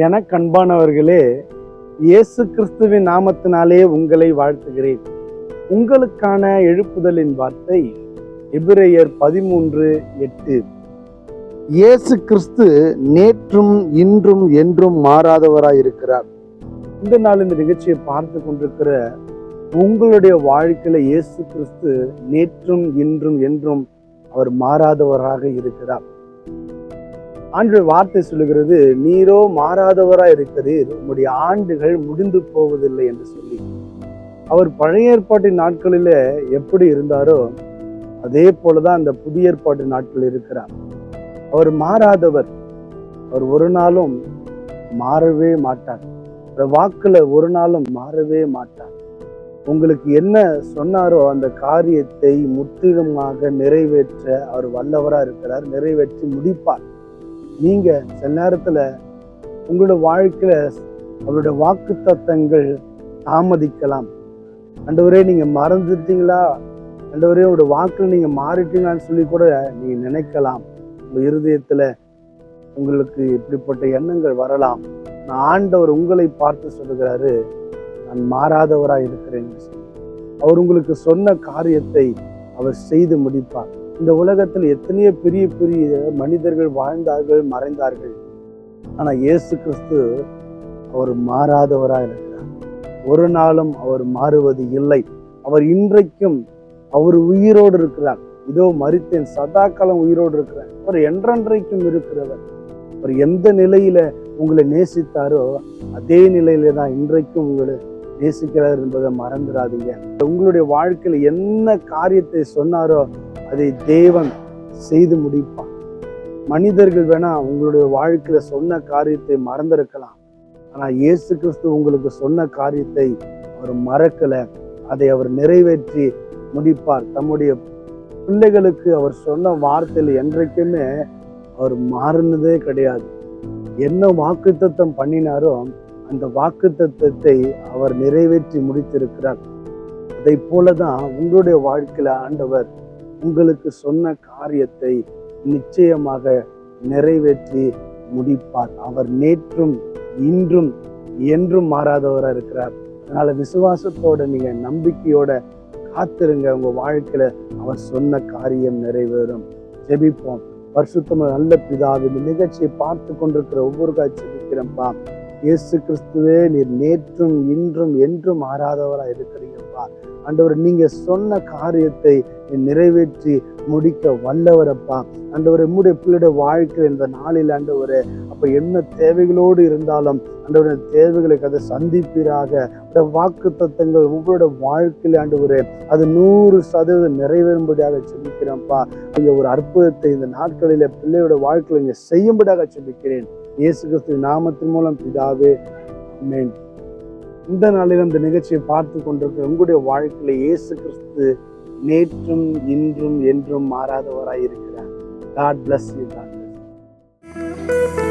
எனக்கு அன்பானவர்களே, இயேசு கிறிஸ்துவின் நாமத்தினாலே உங்களை வாழ்த்துகிறேன். உங்களுக்கான எழுப்புதலின் வார்த்தை எபிரேயர் 13:8. இயேசு கிறிஸ்து நேற்றும் இன்றும் என்றும் மாறாதவராய் இருக்கிறார். இந்த நாள் இந்த நிகழ்ச்சியை பார்த்து கொண்டிருக்கிற உங்களுடைய வாழ்க்கையில இயேசு கிறிஸ்து நேற்றும் இன்றும் என்றும் அவர் மாறாதவராக இருக்கிறார். ஆண்டு வார்த்தை சொல்லுகிறது, நீரோ மாறாதவராய் இருக்கிறீர், உங்களுடைய ஆண்டுகள் முடிந்து போவதில்லை என்று சொல்லி. அவர் பழைய ஏற்பாட்டின் நாட்களில எப்படி இருந்தாரோ அதே போலதான் அந்த புதிய ஏற்பாட்டு நாட்கள் இருக்கிறார். அவர் மாறாதவர். அவர் ஒரு நாளும் மாறவே மாட்டார். வாக்குல ஒரு நாளும் மாறவே மாட்டார். உங்களுக்கு என்ன சொன்னாரோ அந்த காரியத்தை முற்றிலுமாக நிறைவேற்ற அவர் வல்லவரா இருக்கிறார். நிறைவேற்றி முடிப்பார். நீங்க சில நேரத்துல உங்களோட வாழ்க்கையில அவருடைய வாக்கு தத்தங்கள் தாமதிக்கலாம். ஆண்டவரே நீங்க மறந்துட்டீங்களா, ஆண்டவரே உங்களுடைய வாக்குல நீங்க மாறிட்டீங்களான்னு சொல்லி கூட நீங்க நினைக்கலாம். உங்க இருதயத்துல உங்களுக்கு இப்படிப்பட்ட எண்ணங்கள் வரலாம். ஆண்டவர் உங்களை பார்த்து சொல்லுகிறாரு, நான் மாறாதவராய் இருக்கிறேன். அவர் உங்களுக்கு சொன்ன காரியத்தை அவர் செய்து முடிப்பார். இந்த உலகத்தில் எத்தனையோ பெரிய பெரிய மனிதர்கள் வாழ்ந்தார்கள், மறைந்தார்கள். ஆனா இயேசு கிறிஸ்து அவர் மாறாதவராய் இருக்கிறார். ஒரு நாளும் அவர் மாறுவது இல்லை. அவர் இன்றைக்கும் அவர் உயிரோடு இருக்கிறார். இதோ மரித்தேன், சதா காலம் உயிரோடு இருக்கிறார். அவர் என்றென்றைக்கும் இருக்கிறவர். அவர் எந்த நிலையில உங்களை நேசித்தாரோ அதே நிலையில தான் இன்றைக்கும் உங்களை நேசிக்கிறார் என்பதை மறந்துடாதீங்க. உங்களுடைய வாழ்க்கையில என்ன காரியத்தை சொன்னாரோ அதை தேவன் செய்து முடிப்பார். மனிதர்கள் வேணா உங்களுடைய வாழ்க்கையில சொன்ன காரியத்தை மறந்திருக்கலாம். ஆனா இயேசு கிறிஸ்து உங்களுக்கு சொன்ன காரியத்தை அவர் மறக்கல. அதை அவர் நிறைவேற்றி முடிப்பார். தம்முடைய பிள்ளைகளுக்கு அவர் சொன்ன வார்த்தையில என்றைக்குமே அவர் மாறினதே கிடையாது. என்ன வாக்குத்தத்தம் பண்ணினாரோ அந்த வாக்குத்தத்தத்தை அவர் நிறைவேற்றி முடித்திருக்கிறார். அதை போலதான் உங்களுடைய வாழ்க்கையில ஆண்டவர் உங்களுக்கு சொன்ன காரியத்தை நிச்சயமாக நிறைவேற்றி முடிப்பார். அவர் நேற்றும் இன்றும் என்றும் மாறாதவராக இருக்கிறார். அதனால விசுவாசத்தோட நீங்க நம்பிக்கையோட காத்திருங்க. உங்க வாழ்க்கையில அவர் சொன்ன காரியம் நிறைவேறும். ஜெபிப்போம். பரிசுத்தமான நல்ல பிதாவே, இந்த நிகழ்ச்சியை பார்த்து கொண்டிருக்கிற ஒவ்வொரு ஜெபிக்கிறேன்ப்பா. இயேசு கிறிஸ்துவே, நீர் நேற்றும் இன்றும் என்றும் மாறாதவராக இருக்கிறீங்கப்பா. ஆண்டவர், நீங்க சொன்ன காரியத்தை நிறைவேற்றி முடிக்க வல்லவரப்பா. ஆண்டவர், உம்முடைய பிள்ளையுடைய வாழ்க்கை இந்த நாளில் ஆண்டவரே, அப்ப என்ன தேவைகளோடு இருந்தாலும் ஆண்டவருடைய தேவைகளை அதை சந்திப்பீராக. வாக்கு தத்தங்கள் உங்களுடைய வாழ்க்கையில் ஆண்டவரே அது 100% நிறைவேறும்படியாக செபிக்கிறேன்ப்பா. நீங்க ஒரு அற்புதத்தை இந்த நாட்களில பிள்ளையோட வாழ்க்கையில நீங்க செய்யும்படியாக செபிக்கிறேன். இயேசு கிறிஸ்துவின் நாமத்தின் மூலம் பிதாவே, ஆமென். இந்த நாளில் இந்த நிகழ்ச்சியை பார்த்து கொண்டிருக்கிற உங்களுடைய வாழ்க்கையில இயேசு கிறிஸ்து நேற்றும் இன்றும் என்றும் மாறாதவராய் இருக்கிறார். God bless you. God bless you.